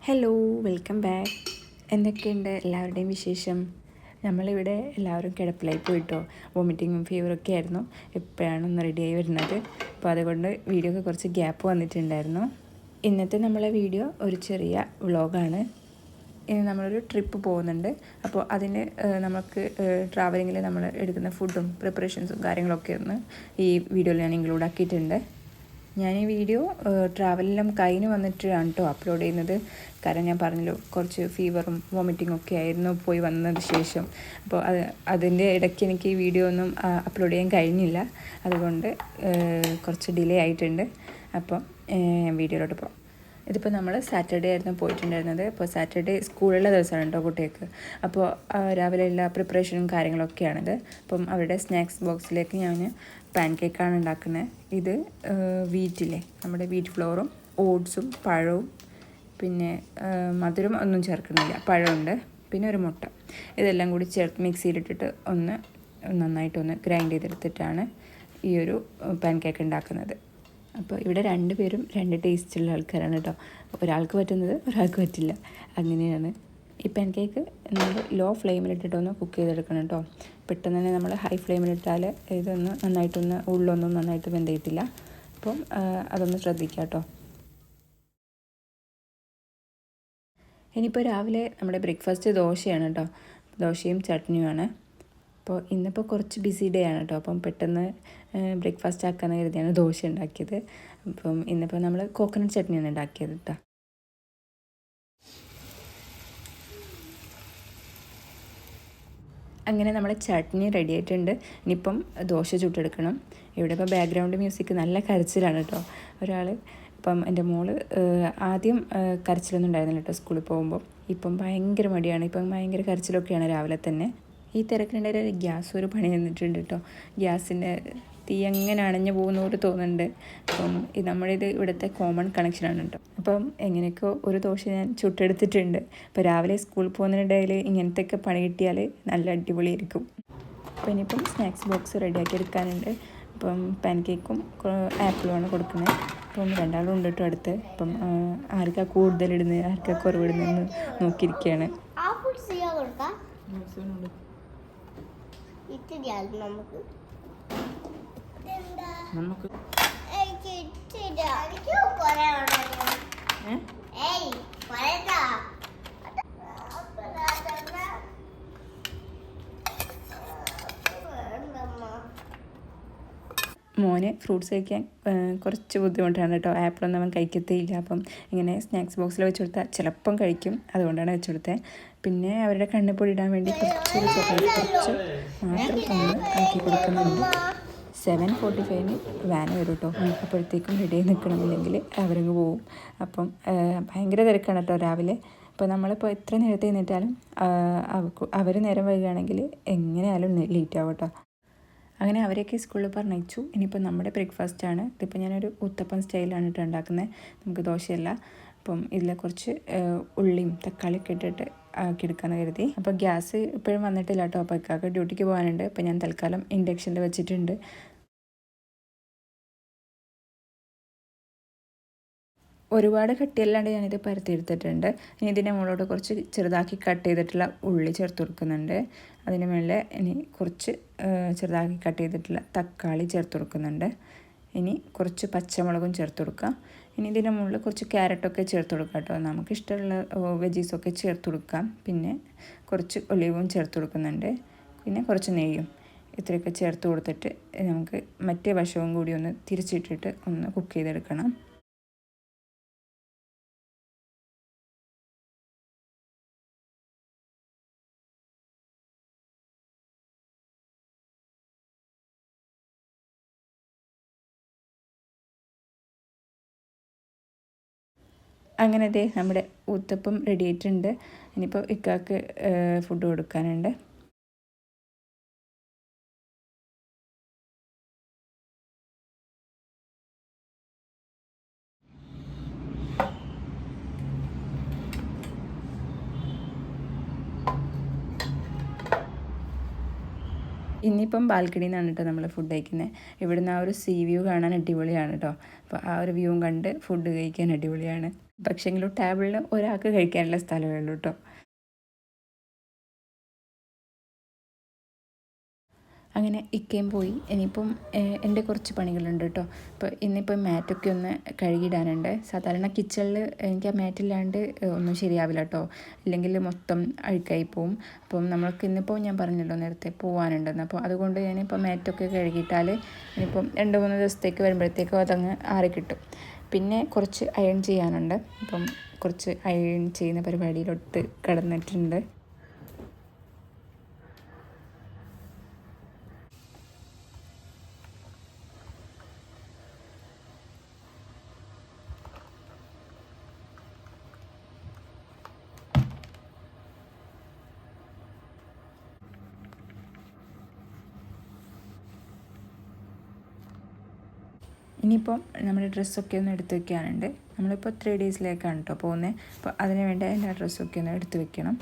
Hello, welcome back. എന്തൊക്കെയുണ്ട് എല്ലാവരുടെയും വിശേഷം? നമ്മളിവിടെ എല്ലാവരും കിടപ്പിലായി പോയിട്ടോ. വോമിറ്റിങ്ങും ഫീവറൊക്കെ ആയിരുന്നു. ഇപ്പോഴാണ് ഒന്ന് റെഡിയായി വരുന്നത്. അപ്പോൾ അതുകൊണ്ട് വീഡിയോ ഒക്കെ കുറച്ച് ഗ്യാപ്പ് വന്നിട്ടുണ്ടായിരുന്നു. ഇന്നത്തെ നമ്മളെ വീഡിയോ ഒരു ചെറിയ വ്ളോഗാണ്. ഇനി നമ്മളൊരു ട്രിപ്പ് പോകുന്നുണ്ട്. അപ്പോൾ അതിന് നമുക്ക് ട്രാവലിങ്ങിൽ നമ്മൾ എടുക്കുന്ന ഫുഡും പ്രിപ്പറേഷൻസും കാര്യങ്ങളൊക്കെ ഒന്ന് ഈ വീഡിയോയിൽ ഞാൻ ഇൻക്ലൂഡ് ആക്കിയിട്ടുണ്ട്. ഞാൻ ഈ വീഡിയോ ട്രാവലെല്ലാം കഴിഞ്ഞ് വന്നിട്ടാണ് കേട്ടോ അപ്ലോഡ് ചെയ്യുന്നത്. കാരണം ഞാൻ പറഞ്ഞല്ലോ, കുറച്ച് ഫീവറും വോമിറ്റിങ്ങും ഒക്കെ ആയിരുന്നു പോയി വന്നതിന് ശേഷം. അപ്പോൾ അതിൻ്റെ ഇടയ്ക്ക് എനിക്ക് ഈ വീഡിയോ ഒന്നും അപ്ലോഡ് ചെയ്യാൻ കഴിഞ്ഞില്ല. അതുകൊണ്ട് കുറച്ച് ഡിലേ ആയിട്ടുണ്ട്. അപ്പം വീഡിയോയിലോട്ട് പോകാം. ഇതിപ്പോൾ നമ്മൾ സാറ്റർഡേ ആയിരുന്നു പോയിട്ടുണ്ടായിരുന്നത്. അപ്പോൾ സാറ്റർഡേ സ്കൂളുള്ള ദിവസമാണ് കേട്ടോ കുട്ടികൾക്ക്. അപ്പോൾ രാവിലെ എല്ലാ പ്രിപ്പറേഷനും കാര്യങ്ങളൊക്കെയാണിത്. അപ്പം അവരുടെ സ്നാക്സ് ബോക്സിലേക്ക് ഞാൻ പാൻ കേക്കാണ് ഉണ്ടാക്കുന്നത്. ഇത് വീറ്റിലെ നമ്മുടെ വീറ്റ് ഫ്ലോറും ഓട്സും പഴവും പിന്നെ മധുരം ഒന്നും ചേർക്കുന്നില്ല, പഴമുണ്ട്, പിന്നെ ഒരു മുട്ട, ഇതെല്ലാം കൂടി ചേർത്ത് മിക്സിയിലിട്ടിട്ട് നന്നായിട്ടൊന്ന് ഗ്രൈൻഡ് ചെയ്തെടുത്തിട്ടാണ് ഈ ഒരു പാൻ കേക്ക് ഉണ്ടാക്കുന്നത്. അപ്പോൾ ഇവിടെ രണ്ടുപേരും രണ്ട് ടേസ്റ്റുള്ള ആൾക്കാരാണ് കേട്ടോ. ഒരാൾക്ക് പറ്റുന്നത് ഒരാൾക്ക് പറ്റില്ല, അങ്ങനെയാണ്. ഈ പാൻ കേക്ക് നമ്മൾ ലോ ഫ്ലെയിമിലിട്ടിട്ടൊന്ന് കുക്ക് ചെയ്തെടുക്കണം കേട്ടോ. പെട്ടെന്ന് തന്നെ നമ്മൾ ഹൈ ഫ്ലെയിമിലിട്ടാൽ ഇതൊന്ന് ഉള്ളൊന്നും നന്നായിട്ട് വെന്തിട്ടില്ല. അപ്പം അതൊന്ന് ശ്രദ്ധിക്കുക കേട്ടോ. ഇനിയിപ്പോൾ രാവിലെ നമ്മുടെ ബ്രേക്ക്ഫാസ്റ്റ് ദോശയാണ് കേട്ടോ. ദോശയും ചട്നിയുമാണ്. അപ്പോൾ ഇന്നിപ്പോൾ കുറച്ച് ബിസി ഡേ ആണ് കേട്ടോ. അപ്പം പെട്ടെന്ന് ബ്രേക്ക്ഫാസ്റ്റ് ആക്കാമെന്ന് കരുതിയാണ് ദോശ ഉണ്ടാക്കിയത്. അപ്പം ഇന്നിപ്പോൾ നമ്മൾ കോക്കനട്ട് ചട്നിയാണ് ഉണ്ടാക്കിയത് കേട്ടോ. അങ്ങനെ നമ്മുടെ ചട്നി റെഡി ആയിട്ടുണ്ട്. ഇനിയിപ്പം ദോശ ചുട്ടെടുക്കണം. ഇവിടെ ഇപ്പോൾ ബാക്ക്ഗ്രൗണ്ട് മ്യൂസിക് നല്ല കരച്ചിലാണ് കേട്ടോ. ഒരാൾ ഇപ്പം എൻ്റെ മോള് ആദ്യം കരച്ചിലൊന്നും ഉണ്ടായിരുന്നില്ല കേട്ടോ സ്കൂളിൽ പോകുമ്പോൾ. ഇപ്പം ഭയങ്കര മടിയാണ്. ഇപ്പം ഭയങ്കര കരച്ചിലൊക്കെയാണ് രാവിലെ തന്നെ. ഈ തിരക്കിനിടയിൽ ഗ്യാസ് ഒരു പണി തന്നിട്ടുണ്ട് കേട്ടോ. ഗ്യാസിൻ്റെ തീ എങ്ങനെ അണഞ്ഞു പോകുന്നവർ തോന്നുന്നുണ്ട്. അപ്പം നമ്മളിത് ഇവിടുത്തെ കോമൺ കണക്ഷനാണ് കേട്ടോ. അപ്പം എങ്ങനെയൊക്കെയോ ഒരു ദോശ ഞാൻ ചുട്ടെടുത്തിട്ടുണ്ട്. അപ്പോൾ രാവിലെ സ്കൂളിൽ പോകുന്നതിനിടയിൽ ഇങ്ങനത്തെയൊക്കെ പണി കിട്ടിയാൽ നല്ല അടിപൊളിയായിരിക്കും. അപ്പോൾ ഇനിയിപ്പം സ്നാക്സ് ബോക്സ് റെഡിയാക്കി എടുക്കാനുണ്ട്. അപ്പം പാൻ കേക്കും ആപ്പിളുമാണ് കൊടുക്കുന്നത്. അപ്പം രണ്ടാളും ഉണ്ട് കേട്ടോ അടുത്ത്. അപ്പം ആർക്കാ കൂടുതലിടുന്നത് ആർക്കാ കുറവിടുന്നതെന്ന് നോക്കിയിരിക്കുകയാണ്. നമുക്ക് മോന് ഫ്രൂട്ട്സ് കഴിക്കാൻ കുറച്ച് ബുദ്ധിമുട്ടാണ് കേട്ടോ. ആപ്പിളൊന്നും അവൻ കഴിക്കത്തേയില്ല. അപ്പം ഇങ്ങനെ സ്നാക്സ് ബോക്സിൽ വെച്ച് കൊടുത്താൽ ചിലപ്പം കഴിക്കും, അതുകൊണ്ടാണ് വെച്ച് കൊടുത്തത്. പിന്നെ അവരുടെ കണ്ണിപ്പൊടി ഇടാൻ വേണ്ടി കുറച്ച് മാത്രം ഒന്ന് ആക്കി കൊടുക്കുന്നുണ്ട്. 7:45 വാന് വരും കേട്ടോ. അപ്പോഴത്തേക്കും റെഡി ആയി നിൽക്കണമെങ്കിൽ അവരങ്ങ് പോവും. അപ്പം ഭയങ്കര തിരക്കാണ് കേട്ടോ രാവിലെ. അപ്പോൾ നമ്മളിപ്പോൾ എത്ര നേരത്തെ നിന്നിട്ടാലും അവർ നേരം വൈകുകയാണെങ്കിൽ എങ്ങനെയായാലും ലേറ്റ് ആവും കേട്ടോ. അങ്ങനെ അവരെയൊക്കെ സ്കൂളിൽ പറഞ്ഞയച്ചു. ഇനിയിപ്പോൾ നമ്മുടെ ബ്രേക്ക്ഫാസ്റ്റാണ്. ഇതിപ്പോൾ ഞാനൊരു ഉത്തപ്പം സ്റ്റൈലാണ് കേട്ടോ ഉണ്ടാക്കുന്നത്. നമുക്ക് ദോശയല്ല. അപ്പം ഇതിൽ കുറച്ച് ഉള്ളിയും തക്കാളിയൊക്കെ ഇട്ടിട്ട് ആക്കിയെടുക്കാമെന്ന് കരുതി. അപ്പോൾ ഗ്യാസ് ഇപ്പോഴും വന്നിട്ടില്ല കേട്ടോ. അപ്പോൾ ഇക്കാക്ക് ഡ്യൂട്ടിക്ക് പോകാനുണ്ട്. അപ്പോൾ ഞാൻ തൽക്കാലം ഇൻഡക്ഷനിൽ വെച്ചിട്ടുണ്ട്. ഒരുപാട് കട്ടിയല്ലാണ്ട് ഞാനിത് പരത്തിയെടുത്തിട്ടുണ്ട്. ഇനി ഇതിൻ്റെ മുകളിലോട്ട് കുറച്ച് ചെറുതാക്കി കട്ട് ചെയ്തിട്ടുള്ള ഉള്ളി ചേർത്ത് കൊടുക്കുന്നുണ്ട്. അതിന് മേലെ ഇനി കുറച്ച് ചെറുതാക്കി കട്ട് ചെയ്തിട്ടുള്ള തക്കാളി ചേർത്ത് കൊടുക്കുന്നുണ്ട്. ഇനി കുറച്ച് പച്ചമുളകും ചേർത്ത് കൊടുക്കുക. ഇനി ഇതിൻ്റെ മുകളിൽ കുറച്ച് ക്യാരറ്റൊക്കെ ചേർത്ത് കൊടുക്കാം കേട്ടോ. നമുക്കിഷ്ടമുള്ള വെജീസൊക്കെ ചേർത്ത് കൊടുക്കാം. പിന്നെ കുറച്ച് ഒലിവും ചേർത്ത് കൊടുക്കുന്നുണ്ട്. പിന്നെ കുറച്ച് നെയ്യും. ഇത്രയൊക്കെ ചേർത്ത് കൊടുത്തിട്ട് നമുക്ക് മറ്റേ വശവും കൂടി ഒന്ന് തിരിച്ചിട്ടിട്ട് ഒന്ന് കുക്ക് ചെയ്തെടുക്കണം. അങ്ങനെ ദേ നമ്മുടെ ഊത്തപ്പം റെഡി ആയിട്ടുണ്ട്. ഇനിയിപ്പോൾ ഇക്കാക്ക് ഫുഡ് കൊടുക്കാനുണ്ട്. ഇനിയിപ്പം ബാൽക്കണിയിൽ നിന്നാണ് കേട്ടോ നമ്മൾ ഫുഡ് കഴിക്കുന്നത്. ഇവിടുന്ന് ആ ഒരു സീ വ്യൂ കാണാൻ അടിപൊളിയാണ് കേട്ടോ. അപ്പോൾ ആ ഒരു വ്യൂവും കണ്ട് ഫുഡ് കഴിക്കാൻ അടിപൊളിയാണ്. പക്ഷേങ്കിലും ടേബിളിൽ ഒരാൾക്ക് കഴിക്കാനുള്ള സ്ഥലമേ ഉള്ളൂ കേട്ടോ. അങ്ങനെ ഇക്കയും പോയി. ഇനിയിപ്പം എൻ്റെ കുറച്ച് പണികളുണ്ട് കേട്ടോ. അപ്പോൾ ഇന്നിപ്പം മാറ്റൊക്കെ ഒന്ന് കഴുകിയിടാനുണ്ട്. സാധാരണ കിച്ചണിൽ എനിക്ക് ആ മാറ്റില്ലാണ്ട് ഒന്നും ശരിയാവില്ല കേട്ടോ, ഇല്ലെങ്കിൽ മൊത്തം അഴുക്കായി പോവും. അപ്പം നമ്മൾക്ക് ഇന്നിപ്പോൾ ഞാൻ പറഞ്ഞല്ലോ നേരത്തെ പോകാനുണ്ടെന്ന്, അപ്പോൾ അതുകൊണ്ട് ഞാനിപ്പോൾ മാറ്റൊക്കെ കഴുകിയിട്ടാൽ ഇനിയിപ്പം 2-3 ദിവസത്തേക്ക് വരുമ്പോഴത്തേക്കും അതങ്ങ് ആറിക്കിട്ടും. പിന്നെ കുറച്ച് അയൺ ചെയ്യാനുണ്ട്. അപ്പം കുറച്ച് അയൺ ചെയ്യുന്ന പരിപാടിയിലോട്ട് കടന്നിട്ടുണ്ട്. ഇനിയിപ്പം നമ്മുടെ ഡ്രസ്സൊക്കെ ഒന്ന് എടുത്ത് വെക്കാനുണ്ട്. നമ്മളിപ്പോൾ 3 ഡേയ്സിലേക്കാണ് കേട്ടോ പോകുന്നത്. അപ്പോൾ അതിന് വേണ്ടി എല്ലാ ഡ്രസ്സൊക്കെ ഒന്ന് എടുത്ത് വെക്കണം.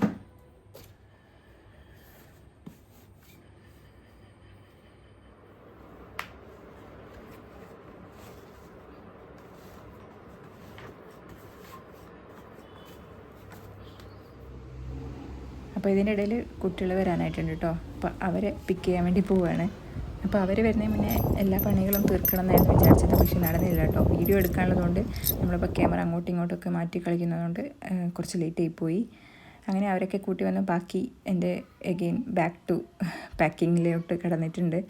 അപ്പോൾ ഇതിൻ്റെ ഇടയിൽ കുട്ടികൾ വരാനായിട്ടുണ്ട് കേട്ടോ. അപ്പോൾ അവരെ പിക്ക് ചെയ്യാൻ വേണ്ടി പോവുകയാണ്. അപ്പോൾ അവർ വരുന്നതിന് മുന്നേ എല്ലാ പണികളും തീർക്കണം എന്നായിരുന്നു വിചാരിച്ചത്. പക്ഷേ നടന്നില്ല കേട്ടോ. വീഡിയോ എടുക്കാനുള്ളതുകൊണ്ട് നമ്മളിപ്പോൾ ക്യാമറ അങ്ങോട്ടും ഇങ്ങോട്ടൊക്കെ മാറ്റി കളിക്കുന്നതുകൊണ്ട് കുറച്ച് ലേറ്റായി പോയി. അങ്ങനെ അവരൊക്കെ കൂട്ടി വന്ന് ബാക്കി എൻ്റെ എഗെയിൻ ബാക്ക് ടു പാക്കിങ്ങിലോട്ട് കടന്നിട്ടുണ്ട്.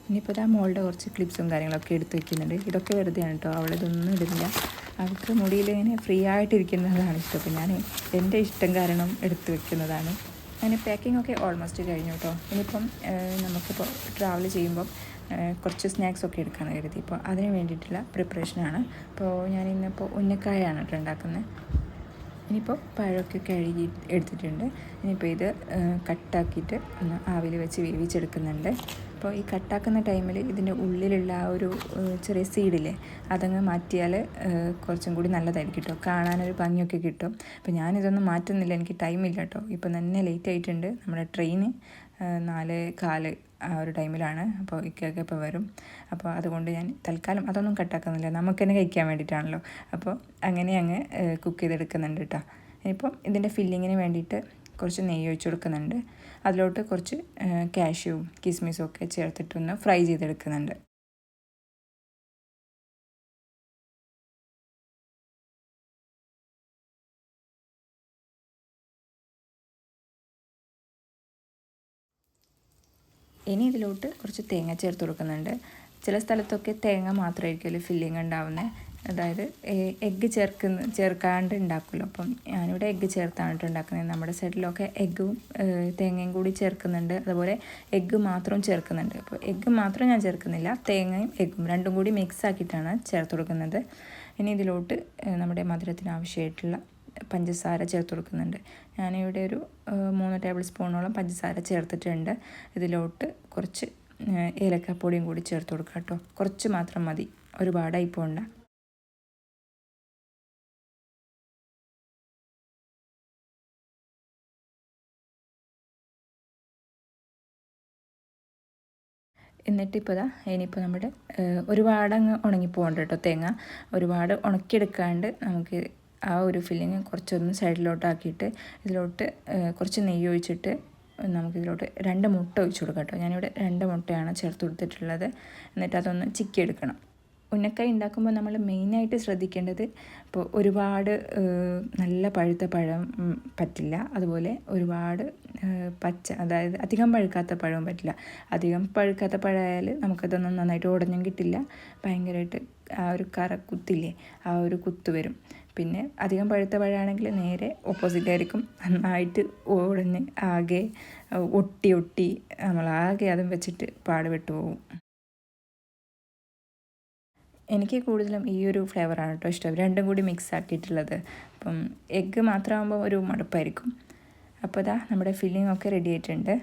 ഇനിയിപ്പോൾ ആ മോളുടെ കുറച്ച് ക്ലിപ്സും കാര്യങ്ങളൊക്കെ എടുത്ത് വയ്ക്കുന്നുണ്ട്. ഇതൊക്കെ വെറുതെയാണ് കേട്ടോ, അവളിതൊന്നും ഇടുന്നില്ല. അവൾക്ക് മുടിയിൽ ഇങ്ങനെ ഫ്രീ ആയിട്ടിരിക്കുന്നതാണ് ഇഷ്ടം. അപ്പോൾ ഞാൻ എൻ്റെ ഇഷ്ടം കാരണം എടുത്ത് വെക്കുന്നതാണ്. അങ്ങനെ പാക്കിംഗ് ഒക്കെ ഓൾമോസ്റ്റ് കഴിഞ്ഞു കേട്ടോ. ഇനിയിപ്പം നമുക്കിപ്പോൾ ട്രാവൽ ചെയ്യുമ്പം കുറച്ച് സ്നാക്സൊക്കെ എടുക്കാമെന്ന് കരുതി. ഇപ്പോൾ അതിന് വേണ്ടിയിട്ടുള്ള പ്രിപ്പറേഷനാണ്. അപ്പോൾ ഞാൻ ഇന്നിപ്പോൾ ഉന്നക്കായാണ് കേട്ടോ ഉണ്ടാക്കുന്നത്. ഇനിയിപ്പോൾ പഴമൊക്കെ കഴുകി എടുത്തിട്ടുണ്ട്. ഇനിയിപ്പോൾ ഇത് കട്ടാക്കിയിട്ട് ഒന്ന് ആവിയിൽ വെച്ച് വേവിച്ചെടുക്കുന്നുണ്ട്. അപ്പോൾ ഈ കട്ടാക്കുന്ന ടൈമിൽ ഇതിൻ്റെ ഉള്ളിലുള്ള ആ ഒരു ചെറിയ സീഡില്ലേ, അതങ്ങ് മാറ്റിയാൽ കുറച്ചും കൂടി നല്ലതായിരിക്കും കേട്ടോ, കാണാനൊരു ഭംഗിയൊക്കെ കിട്ടും. അപ്പോൾ ഞാനിതൊന്നും മാറ്റുന്നില്ല, എനിക്ക് ടൈമില്ല കേട്ടോ. ഇപ്പം തന്നെ ലേറ്റ് ആയിട്ടുണ്ട്. നമ്മുടെ ട്രെയിന് 4:15 ആ ഒരു ടൈമിലാണ്. അപ്പോൾ ഇക്കൊക്കെ ഇപ്പോൾ വരും. അപ്പോൾ അതുകൊണ്ട് ഞാൻ തൽക്കാലം അതൊന്നും കട്ടാക്കുന്നില്ല, നമുക്ക് തന്നെ കഴിക്കാൻ വേണ്ടിയിട്ടാണല്ലോ. അപ്പോൾ അങ്ങനെ അങ്ങ് കുക്ക് ചെയ്തെടുക്കുന്നുണ്ട് കേട്ടോ. ഇനിയിപ്പം ഇതിൻ്റെ ഫില്ലിങ്ങിന് വേണ്ടിയിട്ട് കുറച്ച് നെയ്യ് ഒഴിച്ച് കൊടുക്കുന്നുണ്ട്. അതിലോട്ട് കുറച്ച് കാഷ്യൂവും കിസ്മിസും ഒക്കെ ചേർത്തിട്ടൊന്ന് ഫ്രൈ ചെയ്തെടുക്കുന്നുണ്ട്. ഇനി ഇതിലോട്ട് കുറച്ച് തേങ്ങ ചേർത്ത് കൊടുക്കുന്നുണ്ട്. ചില സ്ഥലത്തൊക്കെ തേങ്ങ മാത്രമായിരിക്കുമല്ലോ ഫില്ലിങ് ഉണ്ടാവുന്നത്, അതായത് എഗ്ഗ് ചേർക്കാണ്ട് ഉണ്ടാക്കുമല്ലോ. അപ്പം ഞാനിവിടെ എഗ്ഗ് ചേർത്താണ് ഉണ്ടാക്കുന്നത്. നമ്മുടെ സൈഡിലൊക്കെ എഗ്ഗും തേങ്ങയും കൂടി ചേർക്കുന്നുണ്ട്, അതുപോലെ എഗ്ഗ് മാത്രം ചേർക്കുന്നുണ്ട്. അപ്പോൾ എഗ്ഗ് മാത്രം ഞാൻ ചേർക്കുന്നില്ല, തേങ്ങയും എഗ്ഗും രണ്ടും കൂടി മിക്സ് ആക്കിയിട്ടാണ് ചേർത്ത് കൊടുക്കുന്നത്. ഇനി ഇതിലോട്ട് നമ്മുടെ മധുരത്തിന് ആവശ്യമായിട്ടുള്ള പഞ്ചസാര ചേർത്ത് കൊടുക്കുന്നുണ്ട്. ഞാനിവിടെ ഒരു 3 ടേബിൾ സ്പൂണോളം പഞ്ചസാര ചേർത്തിട്ടുണ്ട്. ഇതിലോട്ട് കുറച്ച് ഏലക്കാപ്പൊടിയും കൂടി ചേർത്ത് കൊടുക്കുക കേട്ടോ. കുറച്ച് മാത്രം മതി, ഒരുപാടായി പോകണ്ട. എന്നിട്ടിപ്പോൾ ഇനിയിപ്പോൾ നമ്മുടെ ഒരുപാടങ്ങ് ഉണങ്ങിപ്പോകണ്ട കേട്ടോ തേങ്ങ. ഒരുപാട് ഉണക്കിയെടുക്കാണ്ട് നമുക്ക് ആ ഒരു ഫില്ലിങ് കുറച്ചൊന്ന് സൈഡിലോട്ടാക്കിയിട്ട് ഇതിലോട്ട് കുറച്ച് നെയ്യ് ഒഴിച്ചിട്ട് നമുക്കിതിലോട്ട് 2 മുട്ട ഒഴിച്ച് കൊടുക്കാം കേട്ടോ. ഞാനിവിടെ 2 മുട്ടയാണ് ചേർത്ത് കൊടുത്തിട്ടുള്ളത്. എന്നിട്ട് അതൊന്ന് ചിക്കി എടുക്കണം. ഉന്നക്കായ ഉണ്ടാക്കുമ്പോൾ നമ്മൾ മെയിനായിട്ട് ശ്രദ്ധിക്കേണ്ടത്, ഇപ്പോൾ ഒരുപാട് നല്ല പഴുത്ത പഴം പറ്റില്ല, അതുപോലെ ഒരുപാട് പച്ച, അതായത് അധികം പഴുക്കാത്ത പഴവും പറ്റില്ല. അധികം പഴുക്കാത്ത പഴമായാൽ നമുക്കതൊന്നും നന്നായിട്ട് ഉടഞ്ഞും കിട്ടില്ല, ഭയങ്കരമായിട്ട് ആ ഒരു കുത്തില്ലേ, ആ ഒരു കുത്ത് വരും. പിന്നെ അധികം പഴുത്ത പഴമാണെങ്കിൽ നേരെ ഓപ്പോസിറ്റ് ആയിരിക്കും, നന്നായിട്ട് ഉടഞ്ഞ് ആകെ ഒട്ടി നമ്മളാകെ അതും വെച്ചിട്ട് പാടുപെട്ട് പോകും. എനിക്ക് കൂടുതലും ഈ ഒരു ഫ്ലേവറാണ് കേട്ടോ ഇഷ്ടം, രണ്ടും കൂടി മിക്സ് ആക്കിയിട്ടുള്ളത്. അപ്പം എഗ്ഗ് മാത്രമാകുമ്പോൾ ഒരു മടുപ്പായിരിക്കും. അപ്പോൾ ഇതാ നമ്മുടെ ഫില്ലിംഗ് ഒക്കെ റെഡി ആയിട്ടുണ്ട്.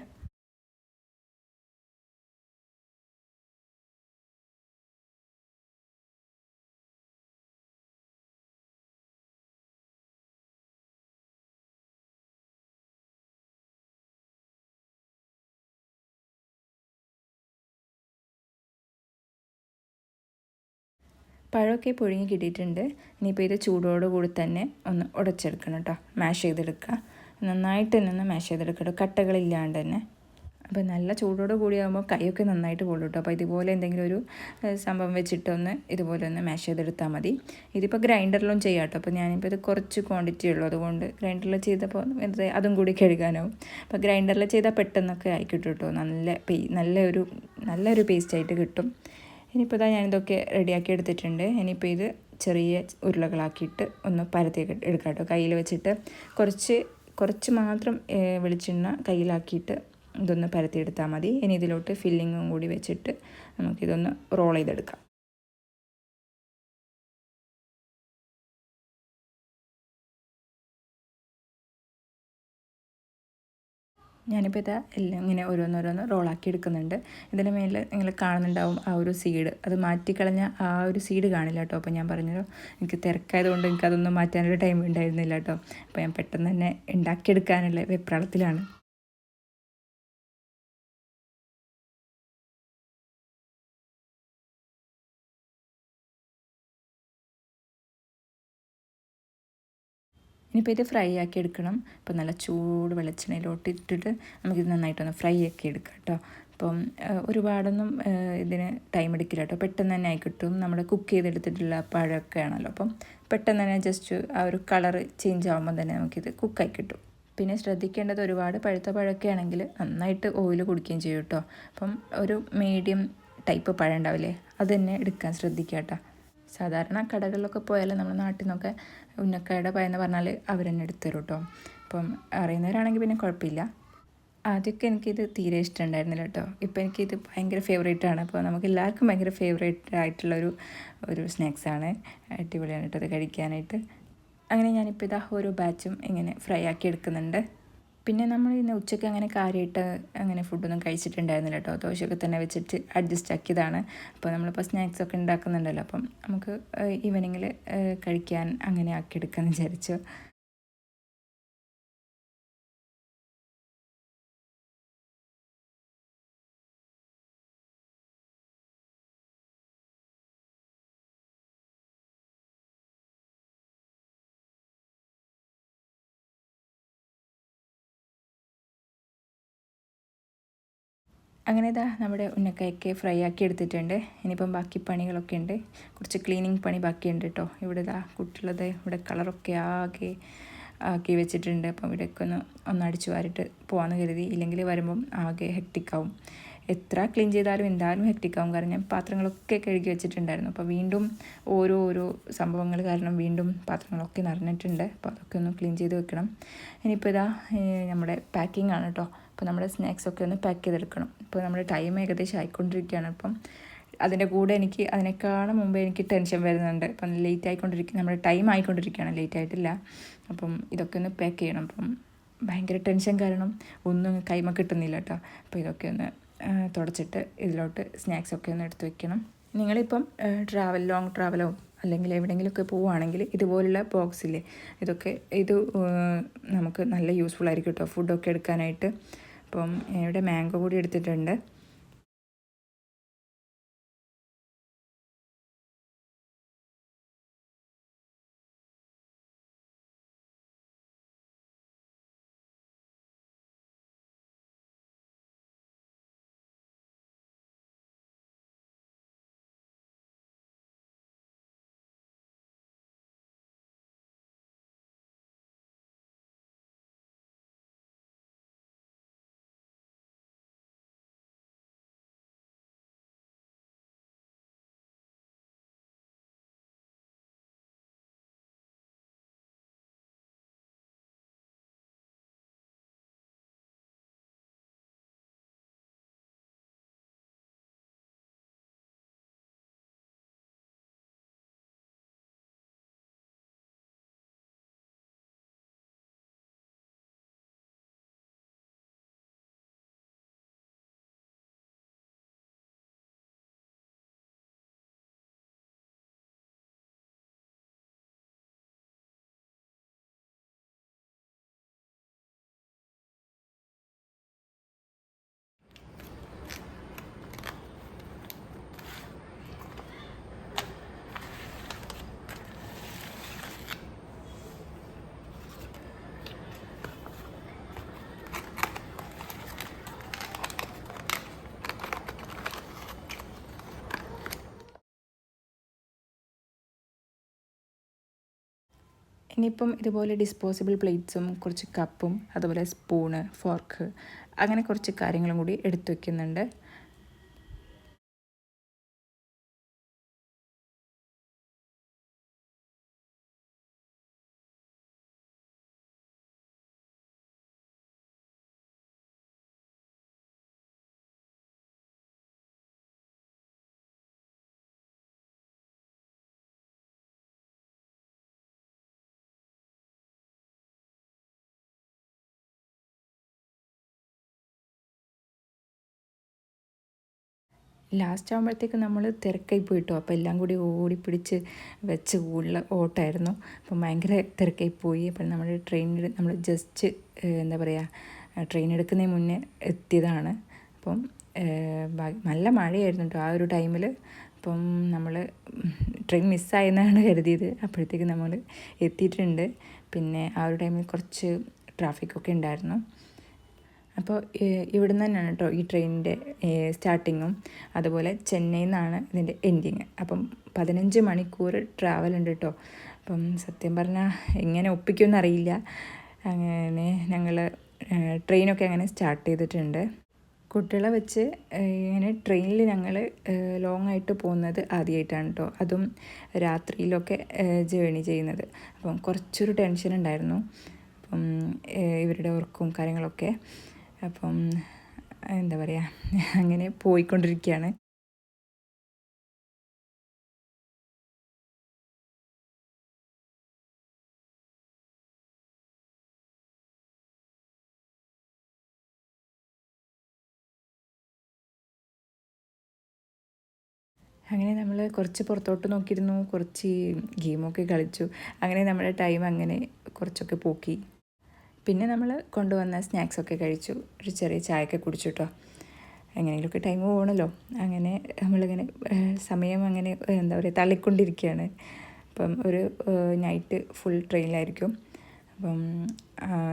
പഴമൊക്കെ പുഴുങ്ങി കിട്ടിയിട്ടുണ്ട്. ഇനിയിപ്പോൾ ഇത് ചൂടോട് കൂടി തന്നെ ഒന്ന് ഉടച്ചെടുക്കണം കേട്ടോ, മാഷ് ചെയ്തെടുക്കുക. നന്നായിട്ട് തന്നെ ഒന്ന് മാഷ് ചെയ്തെടുക്കുക കേട്ടോ, കട്ടകളില്ലാണ്ട് തന്നെ. അപ്പോൾ നല്ല ചൂടോട് കൂടിയാകുമ്പോൾ കൈയൊക്കെ നന്നായിട്ട് പൊള്ളും കേട്ടോ. അപ്പോൾ ഇതുപോലെ എന്തെങ്കിലും ഒരു സംഭവം വെച്ചിട്ടൊന്ന് ഇതുപോലെ ഒന്ന് മാഷ് ചെയ്തെടുത്താൽ മതി. ഇതിപ്പോൾ ഗ്രൈൻഡറിലും ചെയ്യാം കേട്ടോ. അപ്പോൾ ഞാനിപ്പോൾ ഇത് കുറച്ച് ക്വാണ്ടിറ്റി ഉള്ളൂ, അതുകൊണ്ട് ഗ്രൈൻഡറിൽ ചെയ്തപ്പോൾ വെറുതെ അതും കൂടി കഴുകാനാവും. അപ്പോൾ ഗ്രൈൻഡറിൽ ചെയ്താൽ പെട്ടെന്നൊക്കെ ആയി കിട്ടും കേട്ടോ, നല്ലൊരു പേസ്റ്റായിട്ട് കിട്ടും. ഇനിയിപ്പോൾ ഇതാ ഞാനിതൊക്കെ റെഡിയാക്കി എടുത്തിട്ടുണ്ട്. ഇനിയിപ്പോൾ ഇത് ചെറിയ ഉരുളകളാക്കിയിട്ട് ഒന്ന് പരത്തി എടുക്കാം കേട്ടോ. കയ്യിൽ വെച്ചിട്ട് കുറച്ച് മാത്രം വെളിച്ചെണ്ണ കയ്യിലാക്കിയിട്ട് ഇതൊന്ന് പരത്തിയെടുത്താൽ മതി. ഇനി ഇതിലോട്ട് ഫില്ലിങ്ങും കൂടി വെച്ചിട്ട് നമുക്കിതൊന്ന് റോൾ ചെയ്തെടുക്കാം. ഞാനിപ്പോൾ ഇതാ എല്ലാം ഇങ്ങനെ ഓരോന്നോരോന്ന് റോളാക്കി എടുക്കുന്നുണ്ട്. ഇതിന് മേലിൽ നിങ്ങൾ കാണുന്നുണ്ടാവും ആ ഒരു സീഡ്, അത് മാറ്റിക്കളഞ്ഞ ആ ഒരു സീഡ് കാണില്ല കേട്ടോ. അപ്പോൾ ഞാൻ പറഞ്ഞല്ലോ, എനിക്ക് തിരക്കായതുകൊണ്ട് എനിക്കതൊന്നും മാറ്റാനൊരു ടൈം ഉണ്ടായിരുന്നില്ല കേട്ടോ. അപ്പോൾ ഞാൻ പെട്ടെന്ന് തന്നെ ഉണ്ടാക്കിയെടുക്കാനുള്ള വെപ്രാളത്തിലാണ്. ഇനിയിപ്പോൾ ഇത് ഫ്രൈ ആക്കി എടുക്കണം. അപ്പോൾ നല്ല ചൂട് വെളിച്ചെണ്ണയിലോട്ട് ഇട്ടിട്ട് നമുക്കിത് നന്നായിട്ടൊന്ന് ഫ്രൈ ആക്കി എടുക്കാം കേട്ടോ. അപ്പം ഒരുപാടൊന്നും ഇതിന് ടൈം എടുക്കില്ല കേട്ടോ, പെട്ടെന്ന് തന്നെ ആയി കിട്ടും. നമ്മൾ കുക്ക് ചെയ്തെടുത്തിട്ടുള്ള പഴമൊക്കെ ആണല്ലോ, അപ്പം പെട്ടെന്ന് തന്നെ ജസ്റ്റ് ആ ഒരു കളറ് ചേഞ്ച് ആകുമ്പോൾ തന്നെ നമുക്കിത് കുക്കായി കിട്ടും. പിന്നെ ശ്രദ്ധിക്കേണ്ടത്, ഒരുപാട് പഴുത്ത പഴമൊക്കെ ആണെങ്കിൽ നന്നായിട്ട് ഓയിൽ കുടിക്കുകയും ചെയ്യും കേട്ടോ. അപ്പം ഒരു മീഡിയം ടൈപ്പ് പഴം ഉണ്ടാവില്ലേ, അത് തന്നെ എടുക്കാൻ ശ്രദ്ധിക്കുക കേട്ടോ. സാധാരണ കടകളിലൊക്കെ പോയാൽ നമ്മുടെ നാട്ടിൽ നിന്നൊക്കെ ഉന്നക്കായുടെ പഴമെന്ന് പറഞ്ഞാൽ അവർ തന്നെ എടുത്തു തരും കേട്ടോ. അപ്പം അറിയുന്നവരാണെങ്കിൽ പിന്നെ കുഴപ്പമില്ല. ആദ്യമൊക്കെ എനിക്കിത് തീരെ ഇഷ്ടമുണ്ടായിരുന്നില്ല കേട്ടോ. ഇപ്പോൾ എനിക്കിത് ഭയങ്കര ഫേവറേറ്റാണ്. അപ്പോൾ നമുക്ക് എല്ലാവർക്കും ഭയങ്കര ഫേവറേറ്റ് ആയിട്ടുള്ളൊരു സ്നാക്സാണ്. അടിപൊളിയാണ് കേട്ടോ അത് കഴിക്കാനായിട്ട്. അങ്ങനെ ഞാനിപ്പോൾ ഇതാ ഓരോ ബാച്ചും ഇങ്ങനെ ഫ്രൈ ആക്കി എടുക്കുന്നുണ്ട്. പിന്നെ നമ്മൾ ഇന്ന് ഉച്ചയ്ക്ക് അങ്ങനെ കാര്യമായിട്ട് അങ്ങനെ ഫുഡൊന്നും കഴിച്ചിട്ടുണ്ടായിരുന്നില്ല കേട്ടോ. ദോശയൊക്കെ തന്നെ വെച്ചിട്ട് അഡ്ജസ്റ്റ് ആക്കിയതാണ്. അപ്പോൾ നമ്മളിപ്പോൾ സ്നാക്സൊക്കെ ഉണ്ടാക്കുന്നുണ്ടല്ലോ, അപ്പം നമുക്ക് ഈവനിങ്ങിൽ കഴിക്കാൻ അങ്ങനെ ആക്കിയെടുക്കാമെന്ന് വിചാരിച്ചു. അങ്ങനെ ഇതാ നമ്മുടെ ഉന്നക്കായൊക്കെ ഫ്രൈ ആക്കി എടുത്തിട്ടുണ്ട്. ഇനിയിപ്പം ബാക്കി പണികളൊക്കെ ഉണ്ട്, കുറച്ച് ക്ലീനിങ് പണി ബാക്കിയുണ്ട് കേട്ടോ. ഇവിടെ ഇതാ കുട്ടികളത് ഇവിടെ കളറൊക്കെ ആക്കി വെച്ചിട്ടുണ്ട്. അപ്പം ഇവിടെയൊക്കെ ഒന്ന് അടിച്ചു വാരിട്ട് പോകാമെന്ന് കരുതി, ഇല്ലെങ്കിൽ വരുമ്പം ആകെ ഹെക്റ്റിക്കാവും. എത്ര ക്ലീൻ ചെയ്താലും എന്തായാലും ഹെക്റ്റിക്കാവും. കാരണം ഞാൻ പാത്രങ്ങളൊക്കെ കഴുകി വെച്ചിട്ടുണ്ടായിരുന്നു. അപ്പോൾ വീണ്ടും ഓരോ സംഭവങ്ങൾ കാരണം വീണ്ടും പാത്രങ്ങളൊക്കെ നിറഞ്ഞിട്ടുണ്ട്. അപ്പോൾ അതൊക്കെ ഒന്ന് ക്ലീൻ ചെയ്ത് വെക്കണം. ഇനിയിപ്പോൾ ഇതാ നമ്മുടെ പാക്കിംഗ് ആണ് കേട്ടോ. അപ്പോൾ നമ്മുടെ സ്നാക്സൊക്കെ ഒന്ന് പാക്ക് ചെയ്തെടുക്കണം. ഇപ്പോൾ നമ്മുടെ ടൈം ഏകദേശം ആയിക്കൊണ്ടിരിക്കുകയാണ്. അപ്പം അതിൻ്റെ കൂടെ എനിക്ക് അതിനേക്കാളും മുമ്പേ എനിക്ക് ടെൻഷൻ വരുന്നുണ്ട്. അപ്പം ലേറ്റ് ആയിക്കൊണ്ടിരിക്കുക, നമ്മുടെ ടൈം ആയിക്കൊണ്ടിരിക്കുകയാണ്, ലേറ്റ് ആയിട്ടില്ല. അപ്പം ഇതൊക്കെ ഒന്ന് പാക്ക് ചെയ്യണം. അപ്പം ഭയങ്കര ടെൻഷൻ കാരണം ഒന്നും കൈമ കിട്ടുന്നില്ല കേട്ടോ. അപ്പോൾ ഇതൊക്കെ ഒന്ന് തുടച്ചിട്ട് ഇതിലോട്ട് സ്നാക്സൊക്കെ ഒന്ന് എടുത്ത് വെക്കണം. നിങ്ങളിപ്പം ലോങ് ട്രാവലോ അല്ലെങ്കിൽ എവിടെയെങ്കിലുമൊക്കെ പോവുകയാണെങ്കിൽ ഇതുപോലുള്ള ബോക്സില്ലേ, ഇത് നമുക്ക് നല്ല യൂസ്ഫുൾ ആയിരിക്കും കേട്ടോ, ഫുഡൊക്കെ എടുക്കാനായിട്ട്. അപ്പം ഇവിടെ മാംഗോ കൂടി എടുത്തിട്ടുണ്ട്. ഇനിയിപ്പം ഇതുപോലെ ഡിസ്പോസിബിൾ പ്ലേറ്റ്സും കുറച്ച് കപ്പും അതുപോലെ സ്പൂണ് ഫോർക്ക് അങ്ങനെ കുറച്ച് കാര്യങ്ങളും കൂടി എടുത്തു വയ്ക്കുന്നുണ്ട്. ലാസ്റ്റ് ആകുമ്പോഴത്തേക്ക് നമ്മൾ തിരക്കായി പോയിട്ടോ. അപ്പോൾ എല്ലാം കൂടി ഓടിപ്പിടിച്ച് വെച്ച് ഉള്ള ഓട്ടമായിരുന്നു. അപ്പം ഭയങ്കര തിരക്കായി പോയി. അപ്പം നമ്മൾ ജസ്റ്റ് എന്താ പറയുക, ട്രെയിൻ എടുക്കുന്നതിന് മുന്നേ എത്തിയതാണ്. അപ്പം നല്ല മഴയായിരുന്നു കേട്ടോ ആ ഒരു ടൈമിൽ. അപ്പം നമ്മൾ ട്രെയിൻ മിസ്സായെന്നാണ് കരുതിയത്. അപ്പോഴത്തേക്ക് നമ്മൾ എത്തിയിട്ടുണ്ട്. പിന്നെ ആ ഒരു ടൈമിൽ കുറച്ച് ട്രാഫിക്കൊക്കെ ഉണ്ടായിരുന്നു. അപ്പോൾ ഇവിടുന്ന് തന്നെയാണ് കേട്ടോ ഈ ട്രെയിനിൻ്റെ സ്റ്റാർട്ടിങ്ങും അതുപോലെ ചെന്നൈയിൽ നിന്നാണ് ഇതിൻ്റെ എൻഡിങ്. അപ്പം 15 മണിക്കൂർ ട്രാവൽ ഉണ്ട് കേട്ടോ. അപ്പം സത്യം പറഞ്ഞാൽ എങ്ങനെ ഒപ്പിക്കുമെന്ന് അറിയില്ല. അങ്ങനെ ഞങ്ങൾ ട്രെയിനൊക്കെ അങ്ങനെ സ്റ്റാർട്ട് ചെയ്തിട്ടുണ്ട്. കുട്ടികളെ വെച്ച് ഇങ്ങനെ ട്രെയിനിൽ ഞങ്ങൾ ലോങ് ആയിട്ട് പോകുന്നത് ആദ്യമായിട്ടാണ് കേട്ടോ. അതും രാത്രിയിലൊക്കെ ജേണി ചെയ്യുന്നത്. അപ്പം കുറച്ചൊരു ടെൻഷൻ ഉണ്ടായിരുന്നു. അപ്പം ഇവരുടെ വർക്കും കാര്യങ്ങളൊക്കെ. അപ്പം എന്താ പറയുക, അങ്ങനെ പോയിക്കൊണ്ടിരിക്കുകയാണ്. അങ്ങനെ നമ്മൾ കുറച്ച് പുറത്തോട്ട് നോക്കിയിരുന്നു, കുറച്ച് ഗെയിമൊക്കെ കളിച്ചു. അങ്ങനെ നമ്മുടെ ടൈം അങ്ങനെ കുറച്ചൊക്കെ പോക്കി. പിന്നെ നമ്മൾ കൊണ്ടുവന്ന സ്നാക്സൊക്കെ കഴിച്ചു, ഒരു ചെറിയ ചായയൊക്കെ കുടിച്ചു കേട്ടോ. എങ്ങനെയെങ്കിലുമൊക്കെ ടൈം പോകണമല്ലോ. അങ്ങനെ നമ്മളിങ്ങനെ സമയം അങ്ങനെ എന്താ പറയുക തള്ളിക്കൊണ്ടിരിക്കുകയാണ്. അപ്പം ഒരു നൈറ്റ് ഫുൾ ട്രെയിനിലായിരിക്കും. അപ്പം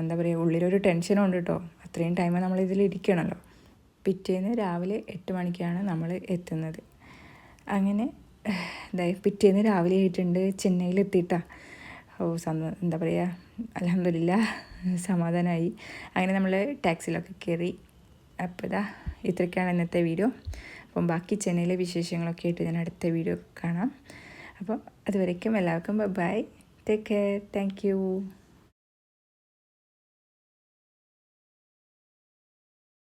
എന്താ പറയുക, ഉള്ളിലൊരു ടെൻഷനും ഉണ്ട് കേട്ടോ. അത്രയും ടൈം നമ്മളിതിൽ ഇരിക്കണമല്ലോ. പിറ്റേന്ന് രാവിലെ 8 മണിക്കാണ് നമ്മൾ എത്തുന്നത്. അങ്ങനെ പിറ്റേന്ന് രാവിലെ ആയിട്ടുണ്ട്, ചെന്നൈയിലെത്തിയിട്ടാണ്. എന്താ പറയുക, അൽഹംദുലില്ലാ സമാധാനമായി. അങ്ങനെ നമ്മൾ ടാക്സിയിലൊക്കെ കയറി. അപ്പോൾ ഇത്രയൊക്കെയാണ് ഇന്നത്തെ വീഡിയോ. അപ്പം ബാക്കി ചെന്നൈയിലെ വിശേഷങ്ങളൊക്കെ ആയിട്ട് ഞാൻ അടുത്ത വീഡിയോ കാണാം. അപ്പോൾ അതുവരേക്കും എല്ലാവർക്കും bye, take care, thank U.